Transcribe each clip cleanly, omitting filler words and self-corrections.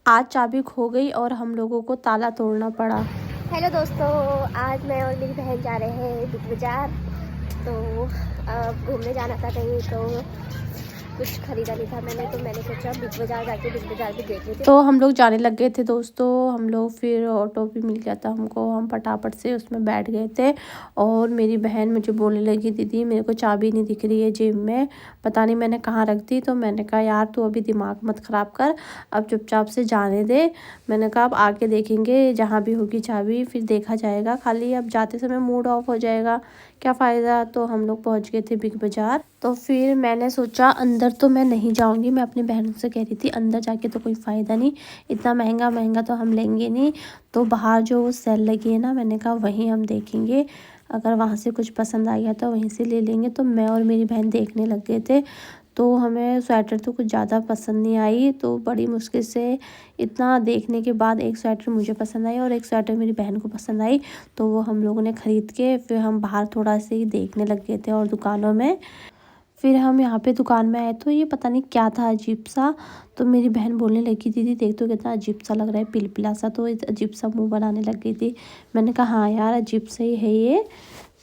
आज चाबी खो गई और हम लोगों को ताला तोड़ना पड़ा। हेलो दोस्तों, आज मैं और मेरी बहन जा रहे हैं बिग बाज़ार। तो घूमने जाना था कहीं, तो कुछ खरीदा नहीं था मैंने सोचा बिग बाज़ार जाके बिग बाज़ार भी देख लेते। तो हम लोग जाने लग गए थे दोस्तों। हम लोग फिर ऑटो भी मिल गया था हमको, हम फटाफट से उसमें बैठ गए थे। और मेरी बहन मुझे बोलने लगी, दीदी मेरे को चाबी नहीं दिख रही है जेब में, पता नहीं मैंने कहाँ रख दी। तो मैंने कहा यार तू अभी दिमाग मत ख़राब कर, अब चुपचाप से जाने दे। मैंने कहा अब आके देखेंगे, जहाँ भी होगी चाबी फिर देखा जाएगा, खाली अब जाते समय मूड ऑफ हो जाएगा, क्या फ़ायदा। तो हम लोग पहुँच गए थे बिग बाज़ार। तो फिर मैंने सोचा अंदर तो मैं नहीं जाऊंगी, मैं अपनी बहनों से कह रही थी अंदर जाके तो कोई फ़ायदा नहीं, इतना महंगा महंगा तो हम लेंगे नहीं। तो बाहर जो सेल लगी है ना, मैंने कहा वहीं हम देखेंगे, अगर वहाँ से कुछ पसंद आ गया तो वहीं से ले लेंगे। तो मैं और मेरी बहन देखने लग गए थे। तो हमें स्वेटर तो कुछ ज़्यादा पसंद नहीं आई, तो बड़ी मुश्किल से इतना देखने के बाद एक स्वेटर मुझे पसंद आई और एक स्वेटर मेरी बहन को पसंद आई। तो वो हम लोगों ने ख़रीद के फिर हम बाहर थोड़ा से ही देखने लग गए थे और दुकानों में। फिर हम यहाँ पे दुकान में आए तो ये पता नहीं क्या था अजीब सा। तो मेरी बहन बोलने लगी, दीदी देख तो कितना अजीब सा लग रहा है, पिलपिला सा। तो अजीब सा मुंह बनाने लग गई थी। मैंने कहा हाँ यार अजीब सा ही है ये।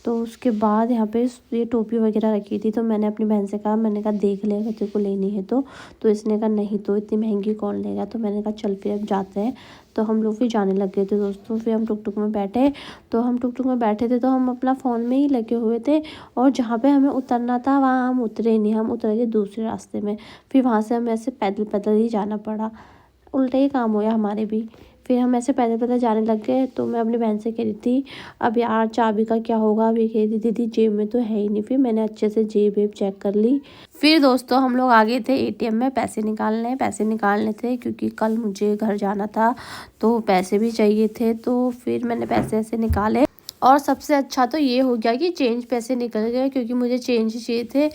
तो उसके बाद यहाँ पे ये टोपी वगैरह रखी थी। तो मैंने अपनी बहन से कहा, मैंने कहा देख ले अगर तेरे को लेनी है तो इसने कहा नहीं, तो इतनी महंगी कौन लेगा। तो मैंने कहा चल फिर अब जाते हैं। तो हम लोग फिर जाने लग गए थे दोस्तों। फिर हम टुक टुक में बैठे। तो हम टुक टुक में बैठे थे तो हम अपना फ़ोन में ही लगे हुए थे। और जहाँ पे हमें उतरना था वहाँ हम उतरे नहीं, हम उतर गए दूसरे रास्ते में। फिर वहाँ से हमें ऐसे पैदल पैदल ही जाना पड़ा, उल्टा ही काम हुआ हमारे भी। फिर हम ऐसे पैदल पैदल जाने लग गए। तो मैं अपनी बहन से कह रही थी अब यार चाबी का क्या होगा। अभी कह रही थी दीदी जेब में तो है ही नहीं। फिर मैंने अच्छे से जेब वेब चेक कर ली। फिर दोस्तों हम लोग आ गए थे एटीएम में पैसे निकालने थे, क्योंकि कल मुझे घर जाना था तो पैसे भी चाहिए थे। तो फिर मैंने पैसे ऐसे निकाले और सबसे अच्छा तो ये हो गया कि चेंज पैसे निकल गए, क्योंकि मुझे चेंज चाहिए थे।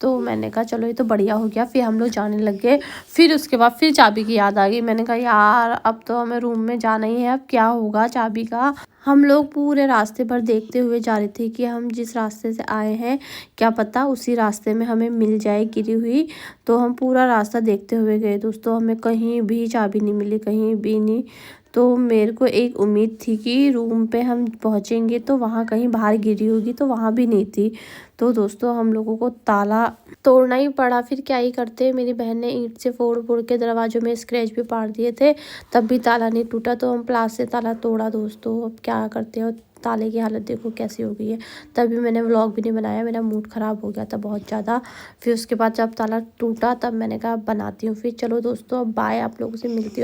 तो मैंने कहा चलो ये तो बढ़िया हो गया। फिर हम लोग जाने लग गए। फिर उसके बाद फिर चाबी की याद आ गई। मैंने कहा यार अब तो हमें रूम में जाना ही है, अब क्या होगा चाबी का। हम लोग पूरे रास्ते भर देखते हुए जा रहे थे कि हम जिस रास्ते से आए हैं क्या पता उसी रास्ते में हमें मिल जाए गिरी हुई। तो हम पूरा रास्ता देखते हुए गए दोस्तों, हमें कहीं भी चाबी नहीं मिली, कहीं भी नहीं। तो मेरे को एक उम्मीद थी कि रूम पे हम पहुंचेंगे तो वहाँ कहीं बाहर गिरी होगी, तो वहाँ भी नहीं थी। तो दोस्तों हम लोगों को ताला तोड़ना ही पड़ा। फिर क्या ही करते, मेरी बहन ने ईंट से फोड़ फोड़ के दरवाजों में स्क्रैच भी पाड़ दिए थे, तब भी ताला नहीं टूटा। तो हम प्लास से ताला तोड़ा दोस्तों, अब क्या करते हो। ताले की हालत देखो कैसी हो गई है। तभी मैंने व्लॉग भी नहीं बनाया, मेरा मूड ख़राब हो गया था बहुत ज़्यादा। फिर उसके बाद जब ताला टूटा तब मैंने कहा बनाती हूँ। फिर चलो दोस्तों अब बाय, आप लोगों से मिलती हूँ।